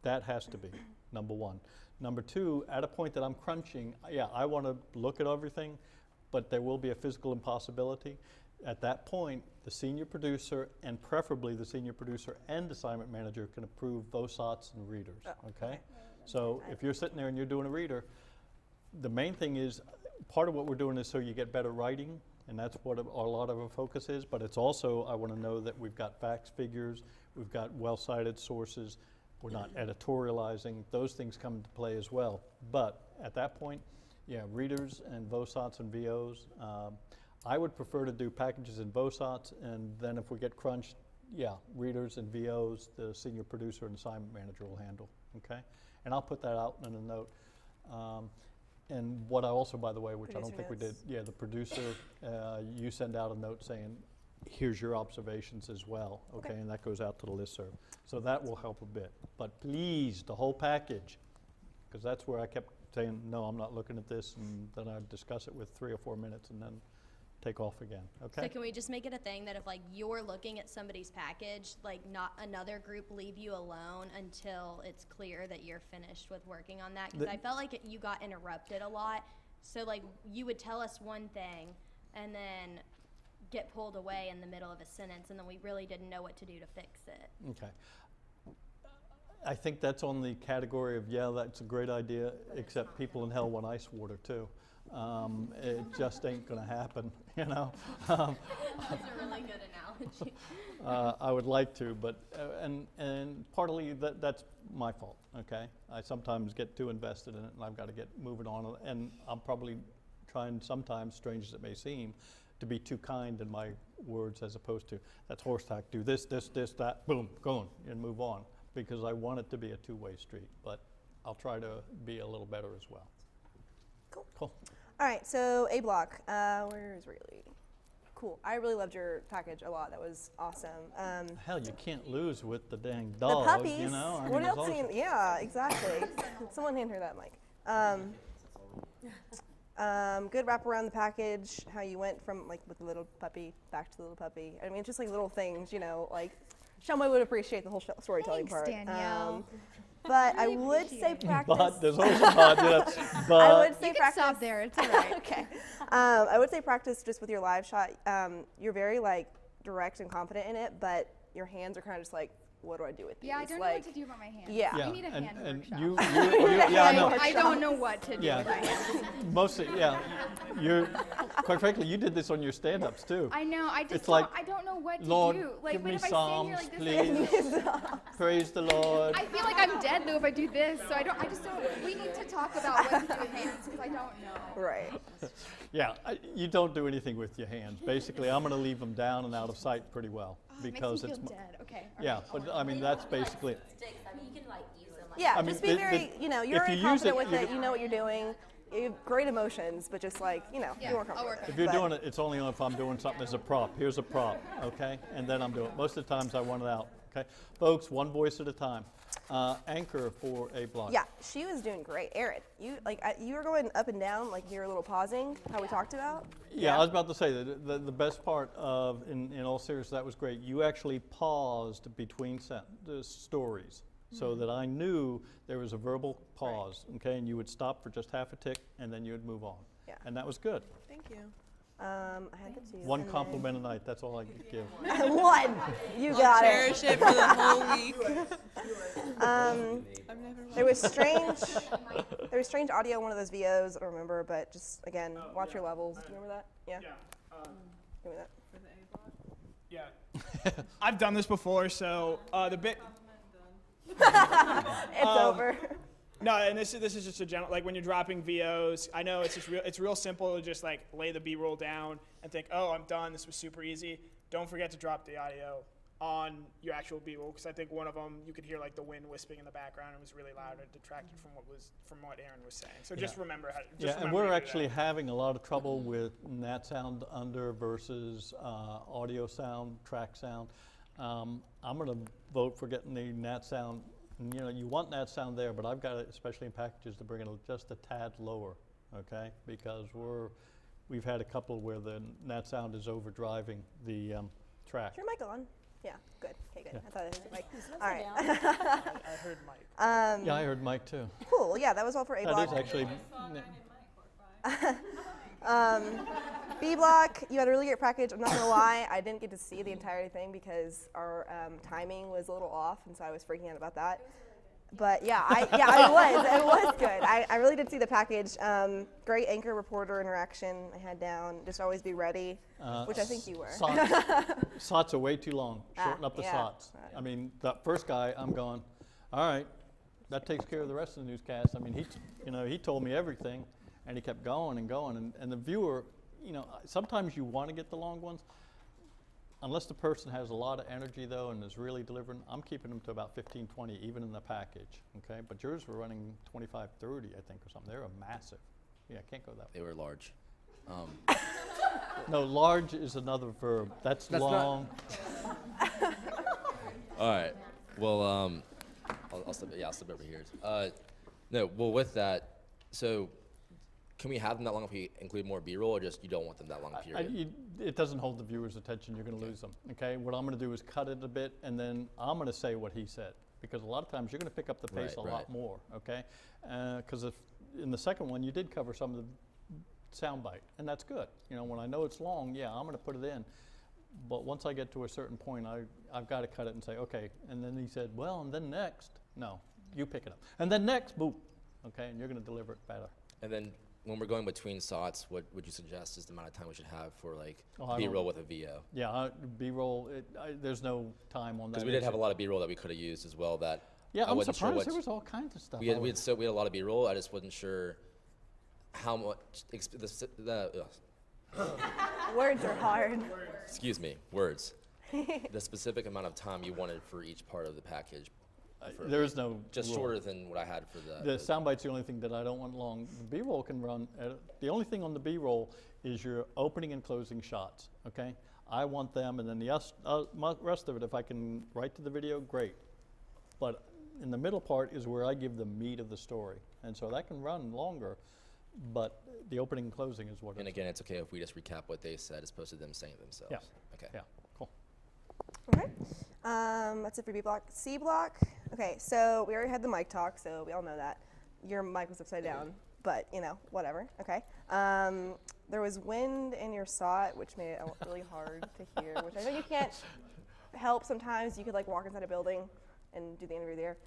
That has to be, number one. Number two, at a point that I'm crunching, I want to look at everything, but there will be a physical impossibility. At that point, the senior producer, and preferably the senior producer and assignment manager, can approve VOSOTs and readers, okay? So if you're sitting there and you're doing a reader, the main thing is, part of what we're doing is so you get better writing, and that's what a lot of our focus is, but it's also, I want to know that we've got facts, figures, we've got well-cited sources, we're not editorializing. Those things come into play as well. But at that point, readers and VOSOTs and VOs. I would prefer to do packages in VOSOTs, and then if we get crunched, readers and VOs, the senior producer and assignment manager will handle, okay? And I'll put that out in a note. And what I also, by the way, which Producer I don't think notes. we did, the producer, you send out a note saying, here's your observations as well, okay? And that goes out to the listserv. So that will help a bit. But please, the whole package, because that's where I kept saying, no, I'm not looking at this, and then I'd discuss it with 3 or 4 minutes and then take off again, okay? So can we just make it a thing that if like you're looking at somebody's package, like not another group leave you alone until it's clear that you're finished with working on that? Because I felt like you got interrupted a lot. So like you would tell us one thing and then get pulled away in the middle of a sentence, and then we really didn't know what to do to fix it. Okay. I think that's on the category of, that's a great idea, except people in hell want ice water too. It just ain't gonna happen, you know? That's a really good analogy. I would like to, but, and partly that's my fault, okay? I sometimes get too invested in it and I've gotta get moving on, and I'm probably trying sometimes, strange as it may seem, to be too kind in my words as opposed to, that's horse tack, do this, that, boom, going, and move on. Because I want it to be a two-way street, but I'll try to be a little better as well. Cool. Cool. All right, so A block, where is Riley? Cool, I really loved your package a lot, that was awesome. Hell, you can't lose with the dang The dog, puppies, you know? I what mean, else? Yeah, exactly. Someone hand her that mic. Good wrap around the package, how you went from like with the little puppy back to the little puppy. I mean, it's just like little things, you know, like Shelma would appreciate the whole storytelling part. Danielle. But I would say practice. But, there's also but, but. I would say You can practice. stop there, it's all right. Okay. I would say practice just with your live shot. You're very like direct and confident in it, but your hands are kind of just like what do I do with these? Yeah, I don't know what to do about my hands. Yeah. We need a hand workshop. Yeah, I know. I don't know what to do Yeah, with my hands. mostly, yeah. Quite frankly, you did this on your stand-ups too. I know. I just It's don't, like, I don't know what to Lord, do. Like, give but me if I stand here Psalms, like this, please. Praise the Lord. I feel like I'm dead though if I do this. So I just don't. We need to talk about what to do with hands because I don't know. Right. Yeah, you don't do anything with your hands. Basically, I'm going to leave them down and out of sight pretty well because it makes it's. me feel dead. Okay. Yeah, but I mean that's basically it. I mean, you can like use them. Yeah, I mean, just be very, you're if very you use confident it, with you it. can- You know what you're doing. You have great emotions, but just like, be more comfortable with it. If you're But- doing it, it's only if I'm doing something as a prop. Here's a prop, okay? And then I'm doing it. Most of the times I want it out, okay? Folks, one voice at a time. Anchor for A Block. Yeah, she was doing great. Erin, you you were going up and down, like you were a little pausing, how we talked about. Yeah, I was about to say that the best part of, in all seriousness, that was great. You actually paused between the stories so that I knew there was a verbal pause, okay? And you would stop for just half a tick and then you would move on. Yeah. And that was good. Thank you. I had the two. One and compliment a night, that's all I could give. then- One. You got it. Cherish it for the whole week. There was strange audio in one of those VOs. I don't remember, but just again, watch your levels. Do you remember that? Yeah. Give me that. Yeah. I've done this before, so the bit. It's over. No, and this is just a general, like when you're dropping VOs, I know it's real simple to just like lay the B-roll down and think, oh, I'm done. This was super easy. Don't forget to drop the audio on your actual B-roll, because I think one of them you could hear like the wind wisping in the background. It was really loud. It detracted from what Aaron was saying. So just remember how. And we're actually having a lot of trouble with nat sound under versus audio sound, track sound. I'm going to vote for getting the nat sound. You know, you want nat sound there, but I've got it, especially in packages, to bring it just a tad lower, okay? Because we've had a couple where the nat sound is overdriving the track. Is your mic on? Yeah, good. Okay, good. Yeah. I thought it was your mic. All right. I heard Mike. Yeah, I heard Mike too. Cool. Well, yeah, that was all for A Block. That is actually. B Block, you had a really great package. I'm not gonna lie, I didn't get to see the entire thing because our timing was a little off, and so I was freaking out about that. But yeah, it was good. I really did see the package. Great anchor reporter interaction I had down. Just always be ready, which I think you were. SOTs are way too long. Shorten up the SOTs. I mean, that first guy, I'm going, all right, that takes care of the rest of the newscast. I mean, he told me everything, and he kept going and going, and the viewer, sometimes you want to get the long ones. Unless the person has a lot of energy, though, and is really delivering, I'm keeping them to about 15, 20, even in the package, okay? But yours were running 25, 30, I think, or something. They were massive. Yeah, I can't go that way. They were large. No, large is another verb. That's long. All right. Well, I'll step over here. No, well, with that, so can we have them that long if we include more B-roll, or just you don't want them that long period? It doesn't hold the viewer's attention. You're going to lose them. Okay. What I'm going to do is cut it a bit, and then I'm going to say what he said, because a lot of times you're going to pick up the pace a lot more. Okay. Because in the second one you did cover some of the soundbite, and that's good. When I know it's long, yeah, I'm going to put it in. But once I get to a certain point, I've got to cut it and say, okay. And then he said, well, and then next, no, you pick it up, and then next, boop. Okay, and you're going to deliver it better. And then when we're going between SOTs, what would you suggest is the amount of time we should have for like Oh, B-roll with a VO? Yeah, B-roll, there's no time on that. Because we did have a lot of B-roll that we could have used as well that Yeah, I I'm wasn't surprised sure there was all kinds of stuff. We had a lot of B-roll. I just wasn't sure how much Words are hard. Excuse me, words. The specific amount of time you wanted for each part of the package. There is no just rule. shorter than what I had for The soundbite's the only thing that I don't want long. The B-roll can run. The only thing on the B-roll is your opening and closing shots. Okay, I want them, and then the rest of it, if I can write to the video, great. But in the middle part is where I give the meat of the story, and so that can run longer. But the opening and closing is what. And again, it's okay if we just recap what they said as opposed to them saying it themselves. Yeah. Okay. Yeah. Cool. Okay. That's it for B Block. C Block. Okay, so we already had the mic talk, so we all know that. Your mic was upside down, but whatever. Okay. There was wind in your SOT, which made it really hard to hear, which I know you can't. help sometimes. You could like walk inside a building and do the interview there.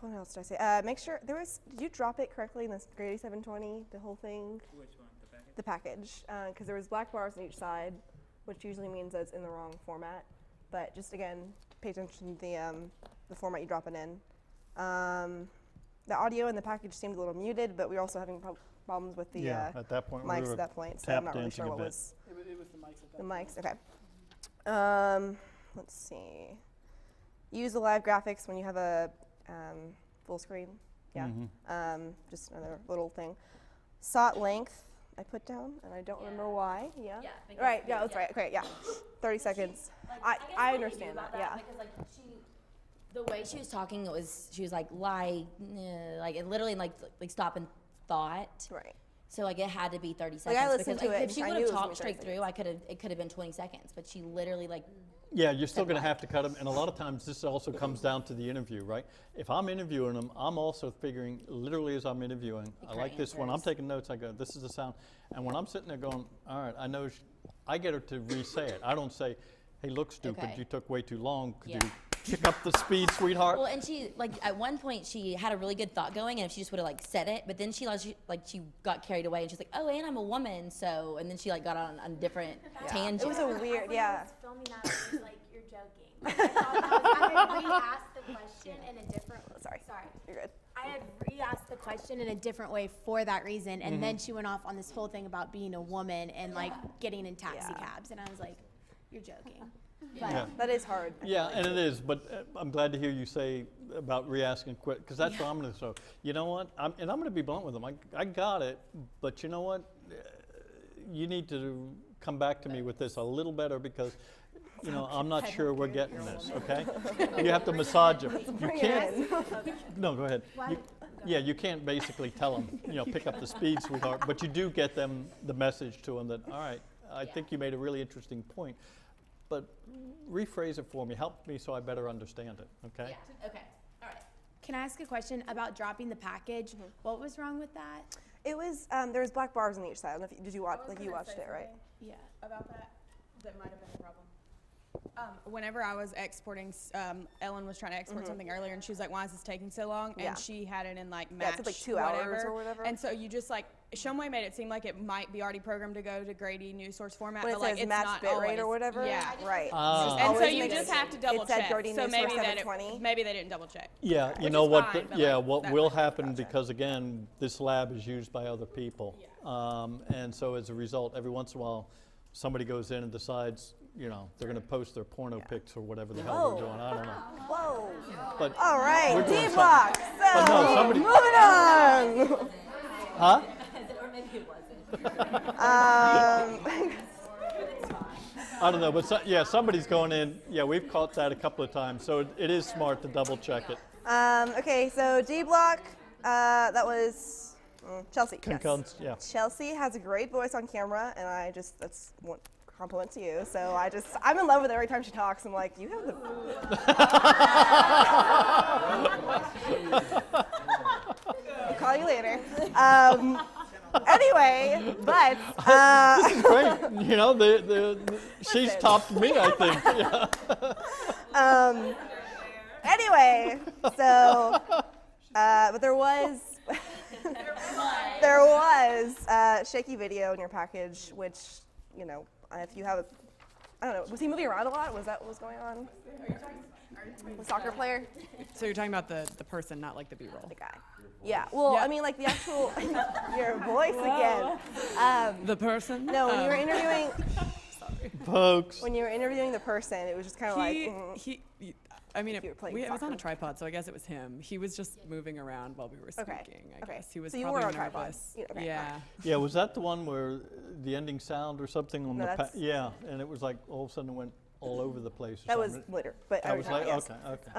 What else did I say? Make sure did you drop it correctly in this Grady 720, the whole thing? Which one? The package? The package, because there was black bars on each side, which usually means that it's in the wrong format. But just again, pay attention to the format you drop it in. The audio in the package seemed a little muted, but we were also having problems with the at that point, mics we were at that point, so I'm not really sure what It was the mics at that the mics. Okay. Let's see. Use the live graphics when you have a full screen. Yeah. Just another little thing. SOT length I put down, and I don't remember why. Yeah. Right. Yeah. That's right. Okay. Yeah. 30 seconds. I understand that. Yeah. Because like the way she was talking, she was like it literally like stop and thought. Right. So like it had to be 30 seconds. Like I listened because to it. If she I would knew have it was gonna talked be 30 straight through, it could have been 20 seconds. But she literally like. Yeah, you're still going to have to cut them, and a lot of times this also comes down to the interview, right? If I'm interviewing them, I'm also figuring literally as I'm interviewing. I like this one. I'm taking notes. I go, this is the sound, and when I'm sitting there going, all right, I know. I get her to re-say it. I don't say, hey, look, stupid, you took way too long. Could you pick up the speed, sweetheart? Well, and she like at one point she had a really good thought going, and if she just would have like said it, but then she got carried away, and she's like, oh, and I'm a woman, so, and then she like got on a different tangent. It was a weird, yeah. Filming that, it was like, you're joking. I had re-asked the question in a different. Sorry, you're good. I had re-asked the question in a different way for that reason, and then she went off on this whole thing about being a woman and like getting in taxi cabs, and I was like, you're joking. But that is hard. Yeah, and it is, but I'm glad to hear you say about re-asking quick, because that's what I'm going to say. You know what? I'm going to be blunt with them. I got it, but you know what? You need to come back to me with this a little better because, you know, I'm not sure we're getting this, okay? You have to massage them. You can't. No, go ahead. You can't basically tell them, you know, pick up the speed, sweetheart, but you do get them the message to them that, all right, I think you made a really interesting point. But rephrase it for me. Help me so I better understand it, okay? Yeah, okay, all right. Can I ask a question about dropping the package? What was wrong with that? It was, there was black bars on each side. I don't know if did you watch, you watched it, right? Yeah. About that might have been a problem. Whenever I was exporting, Ellen was trying to export something earlier, and she was like, "Why is this taking so long?" And she had it in like match, it took like 2 hours or whatever. And so you just like Shumway made it seem like it might be already programmed to go to Grady news source format, When but it like says it's match not bit rate always. or whatever. Yeah, right. And so you just have to double check. Grady So News maybe Source that 720. maybe they didn't double check. Yeah, you Which know is what? fine, but What that will might be happen because again, this lab is used by other people, and so as a result, every once in a while, somebody goes in and decides, you know, they're going to post their porno pics or whatever the hell they're doing. I don't know. Whoa. But all right, we're doing D-Block. something. So But no, somebody- moving on. Huh? Or maybe it wasn't. I don't know, but somebody's going in. Yeah, we've caught that a couple of times, so it is smart to double check it. Okay, so D-Block, that was Chelsea. Yes. Chelsea has a great voice on camera, and that's one compliment to you. So I'm in love with her every time she talks. I'm like, you have the. I'll call you later. Anyway, but this is great. You know, she's topped me, I think. Yeah. Anyway, so but there was shaky video in your package, which, you know, if you have I don't know, was he moving around a lot? Was that what was going on? The soccer player? So you're talking about the person, not like the B-roll. The guy. Yeah. Well, I mean, like the actual your voice again. The person? No, when you were interviewing. Folks. When you were interviewing the person, it was just kind of like. I mean, you were playing it was on a soccer. tripod, so I guess it was him. He was just moving around while we were speaking. I guess he was So you probably were on a tripod. nervous. Okay, Yeah. Yeah, was that the one where the ending sound or something on No, the that's- yeah, and it was like all of a sudden it went all over the place. Or That was something. later, but That was okay, later. yes. Okay.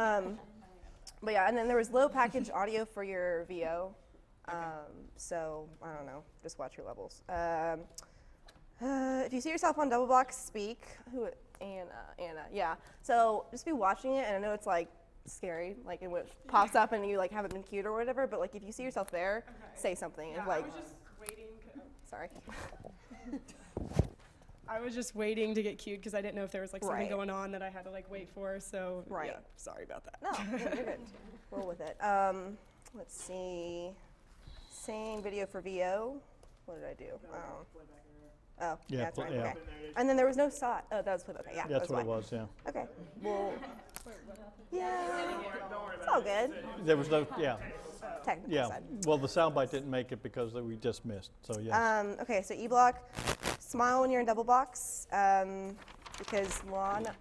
But yeah, and then there was low package audio for your VO. So I don't know, just watch your levels. If you see yourself on double block, speak. Anna, yeah. So just be watching it, and I know it's like scary, like when it pops up and you like haven't been cued or whatever. But like if you see yourself there, say something. Yeah, like, I was just waiting. sorry. I was just waiting to get cued because I didn't know if there was like something Right. going on that I had to like wait for. So Right. yeah, sorry about that. No, you're good. Roll with it. Let's see. Same video for VO. What did I do? Oh, Yeah, that's right. yeah. Okay. And then there was no SOT. Oh, that was playback. Okay, yeah. That's what why. it was, yeah. Okay. Well, yeah. It's all good. There was no, yeah. Technical Yeah, side. well, the soundbite didn't make it because we just missed, so yes. Okay, so E-block, smile when you're in double box, because Lana,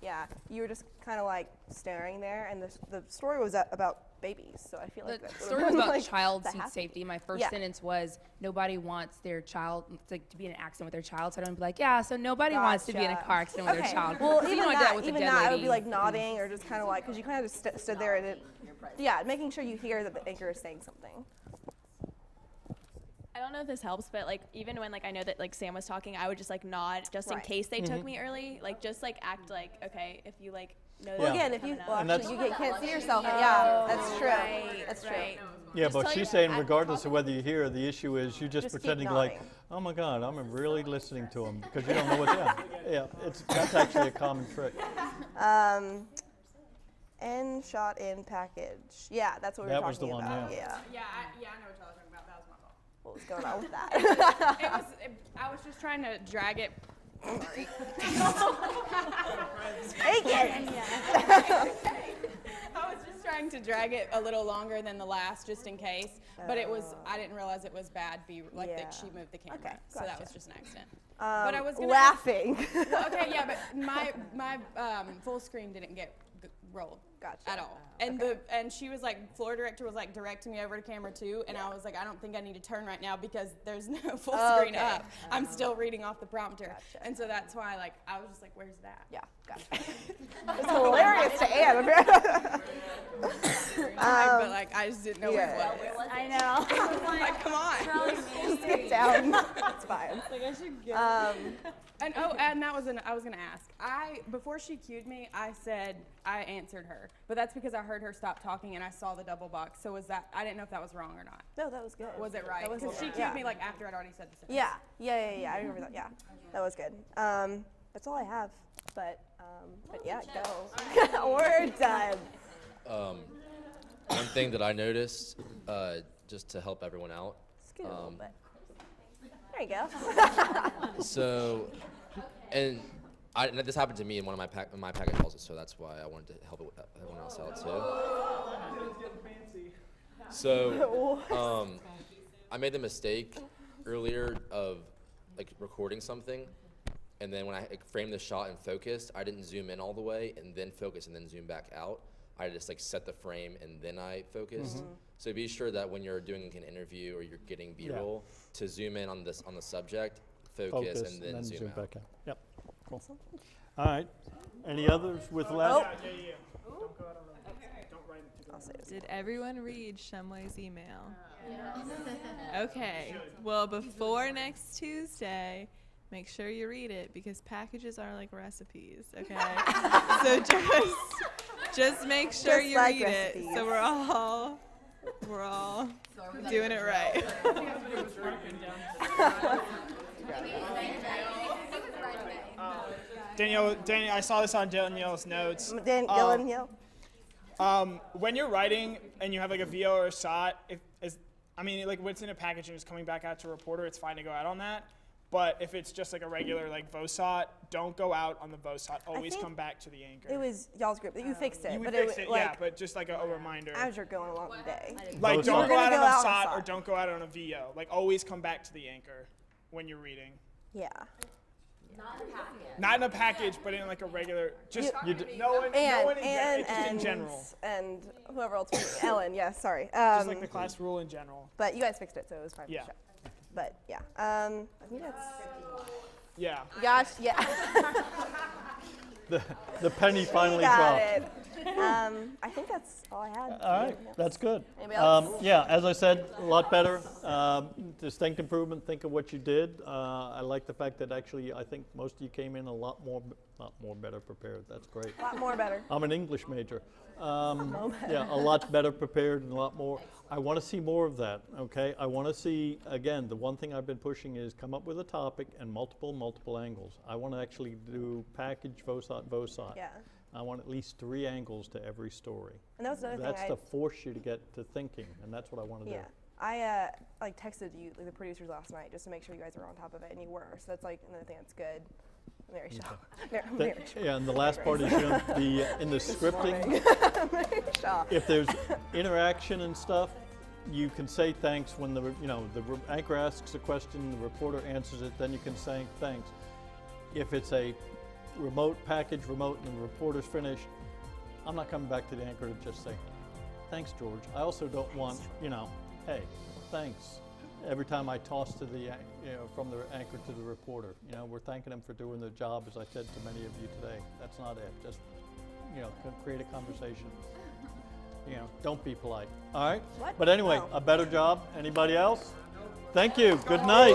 yeah, you were just kind of like staring there, and the story was about babies, so I feel like The that story was about like, child that seat happened. safety. My first Yeah. sentence was nobody wants their child to be in an accident with their child. So I don't be like, yeah, so nobody wants to be in a Gotcha. car accident with Okay. their child. Well, So you even don't want to do that, with a even dead that, I would lady. be like nodding or just kind of like, because you kind of just stood there and yeah, making sure you hear that the anchor is saying something. I don't know if this helps, but like even when like I know that like Sam was talking, I would just like nod just in Right. case they took Mhm. me early. Like just like act like okay if you like know. Well, that again, they're if you coming well, up. actually you can't see yourself. Yeah, that's true. Right, That's true. right. Yeah, Just but tell she's your- saying I- regardless of whether you hear, the issue is you just Just keep pretending like, nodding. oh my God, I'm really listening to him because you don't know what's yeah, that's actually a common trick. End shot in package. Yeah, that's what we were That was the talking one, about. yeah. Yeah. Yeah, I know what y'all are talking about. That was my fault. What was going on with that? I was just trying to drag it. Sorry. Take it. I was just trying to drag it a little longer than the last, just in case. But it was, I didn't realize it was bad. That she moved the camera, Okay, so that gotcha. was just an accident. But I was gonna laughing. Well, okay, yeah, but my full screen didn't get rolled. Gotcha. At all. And and she was like, floor director was like directing me over to camera 2, and I was like, I don't think I need to turn right now because there's no full screen Okay. up. I'm still reading off the prompter. And so that's why like I was just like, where's that? Yeah, gotcha. It's hilarious to Anne. But like I just didn't know yeah. what it was. I know. Like, come on. Just get down. It's fine. Like I should get and that was I was gonna ask. Before she cued me, I said I answered her, but that's because I heard her stop talking and I saw the double box. So was that? I didn't know if that was wrong or not. No, that was good. Was it right? That was Because she good. cued Yeah. me like after I'd already said the sentence. Yeah. I remember that. Yeah, that was good. That's all I have. But yeah, go. We're done. One thing that I noticed, just to help everyone out. Scoot a little bit. There you go. So, and this happened to me in one of my package calls, so that's why I wanted to help everyone else out too. So, I made the mistake earlier of like recording something, and then when I framed the shot and focused, I didn't zoom in all the way and then focus and then zoom back out. I just like set the frame and then I focused. Mhm. So be sure that when you're doing an interview or you're getting B-roll, to zoom in on the subject, focus, and then zoom out. back out. Yep, cool. All right, any others with last? Don't go out on don't write it Did everyone read Shumway's email? Okay. Well, before next Tuesday, make sure you read it because packages are like recipes. Okay. So just make sure Just you like read it. recipes. So we're all doing it right. Danielle, I saw this on Danielle's notes. Dylan, When you're writing and you have like a VO or a SOT, like what's in a package and it's coming back out to a reporter, it's fine to go out on that. But if it's just like a regular like VOSOT, don't go out on the VOSOT. Always think come back to the anchor. It was y'all's group. You fixed it. You but fixed it, it, like, yeah, but just like a reminder. as you're going along the day. Like We're don't go gonna out on a on SOT or SOT. don't go out on a VO. Like always come back to the anchor when you're reading. Yeah. Not in a package, but in like a regular. Just no one in general. And whoever else. Ellen, yeah, sorry. Just like the class rule in general. But you guys fixed it, so it was fine. Yeah. But yeah, I think that's. Yeah. Gosh, yeah. The penny finally Got dropped. it. I think that's all I had. All right, Yeah. that's good. Anybody else? Yeah, as I said, a lot better. Distinct improvement. Think of what you did. I like the fact that actually I think most of you came in a lot more better prepared. That's great. A lot more better. I'm an English major. Yeah, a lot better prepared and a lot more. I want to see more of that, okay? I want to see, again, the one thing I've been pushing is come up with a topic and multiple angles. I want to actually do package, VOSOT. Yeah. I want at least 3 angles to every story. And that was another thing That's to force you to get to thinking, and that's what I want to Yeah. do. I like texted you, like the producers last night, just to make sure you guys were on top of it, and you were. So that's like another thing that's good. Mary Shaw. Mary Shaw. Yeah, and the last part is, you know, in the scripting, Mary Shaw. if there's interaction and stuff, you can say thanks when the anchor asks a question, the reporter answers it, then you can say thanks. If it's a remote, and the reporter's finished, I'm not coming back to the anchor to just say, thanks, George. I also don't want, hey, thanks. Every time I toss to the, from the anchor to the reporter, we're thanking them for doing their job, as I said to many of you today. That's not it. Just, create a conversation. Don't be polite. All right? What? But anyway, No. a better job. Anybody else? Thank you. Good night.